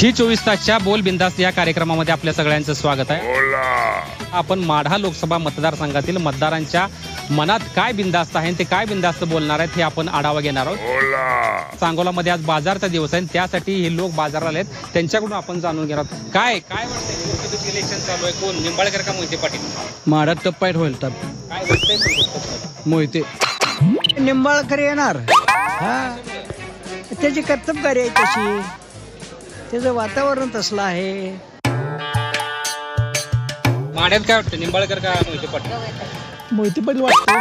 Zee 24 तासच्या बोल बिंदास या कार्यक्रमामध्ये आपल्या सगळ्यांचं स्वागत आहे। आपण माढा लोकसभा मतदारसंघातील मतदारांच्या मनात काय बिंदास्त आहे ते काय बिंदास्त बोलणार आहेत हे आपण आढावा घेणार आहोत। सांगोलामध्ये आज बाजारचा दिवस आहे, त्यासाठी हे लोक बाजाराला आलेत, त्यांच्याकडून आपण जाणून घेणार आहोत काय काय वाटतंय। इलेक्शन चालू आहे, कोण निंबाळकर का मोहिते पाटील? माढ्यात टप फाईट होईल टप काय वाटतंय? मोहिते निंबाळकर येणार। हा, त्याची कर्तबगारी आहे तशी, त्याचं वातावरण तसलं आहे। माढ्यात काय वाटतं, निंबाळकर का मोहिते पाटील? मोहिते पाटील वाटते,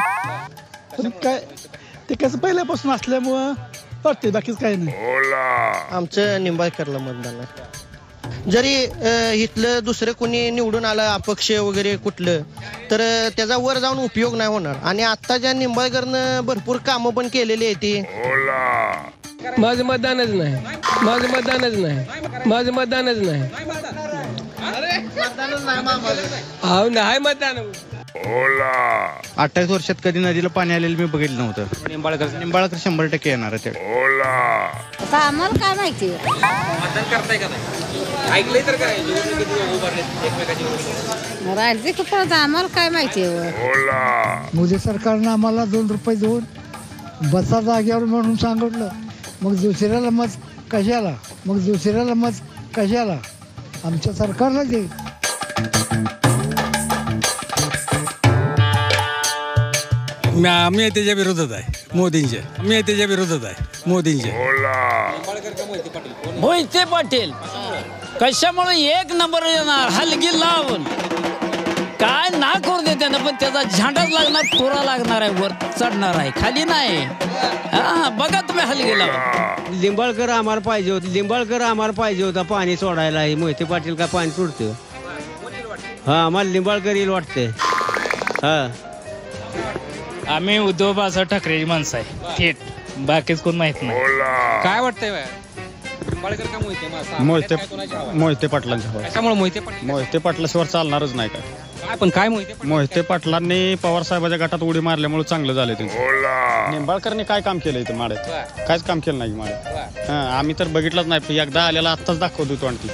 पण काय ते कसं पहिल्यापासून असल्यामुळं वाटते, बाकीच काही नाही। आमचं निंबाळकरला मतदान आहे। जरी इथलं दुसरं कोणी निवडून आलं अपक्ष वगैरे कुठलं, तर त्याचा वर जाऊन उपयोग नाही होणार। आणि आता ज्या निंबाळकरनं भरपूर कामं पण केलेली आहे ती। माझं मतदानच नाही, माझं मतदानच नाही, माझं मतदानच नाही, अहो नाही मतदान। 28 वर्षात कधी नदीला पाणी आलेलं मी बघितलं नव्हतं। निंबाळकर 100% येणार आहे। आता आम्हाला काय माहिती, मतदान करताय का नाही? ऐकलंय तर काय निवडणुकीत उभारलेत एकमेकाची विरोधात? राजकीय कुठं आम्हाला काय माहिती। मोदी सरकारनं आम्हाला 2 रुपये देऊन बसा जागेवर म्हणून सांगितलं, मग दुसऱ्याला मत कशाला, मग दुसऱ्याला मत कशाला, आमच्या सरकारला दे। मी त्याच्या विरोधात आहे, मोदींचे। मी त्याच्या विरोधात आहे, मोदींचे। मोहिते पाटील कशामुळे 1 नंबर येणार, हलगी लावून काय ना करू दे त्यानं, पण त्याचा झेंडाच लागणार, तोरा लागणार आहे, वर चढणार आहे, खाली नाही। हा बघा तुम्ही हलगी लावून। लिंबाळकर आम्हाला पाहिजे होते, लिंबाळकर आम्हाला पाहिजे होता पाणी सोडायला। मोहिते पाटील का पाणी सोडतो? हा, आम्हाला लिंबाळकर येईल वाटते। हा, आम्ही उद्धव बाळासाहेब ठाकरेची माणसं आहे थेट, बाकीच कोण माहित नाही। काय वाटतंय निंबाळकर का मोहिते? मोहिते पाटलांच्या हवा। कशामुळे मोहिते पाटील? मोहिते पाटलाशिवाय चालणारच नाही काय। काय पण काय मोहिते पाटील? मोहिते पाटलांनी पवार साहेबाच्या गटात उडी मारल्यामुळे चांगलं झालं त्यांचं। निंबाळकरने काय काम केलं इथं माड्यात? काहीच काम केलं नाही माड्यात। आम्ही तर बघितलंच नाही, एकदा आलेला आत्ताच दाखवतो आणखी।